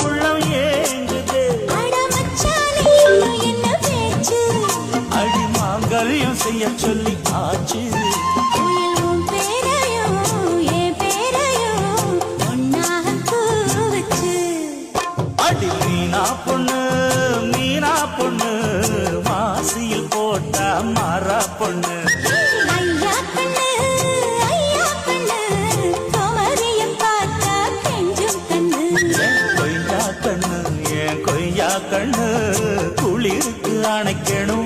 உள்ளம் ஏங்குது அடி மாங்கல்யம் செய்ய சொல்லி ஆச்சு அடி மீனா பொண்ணு மாசியில் போட்டா மாறா பொண்ணு கொய்யா கண்ணு குளிருக்கு அணைக்கணும்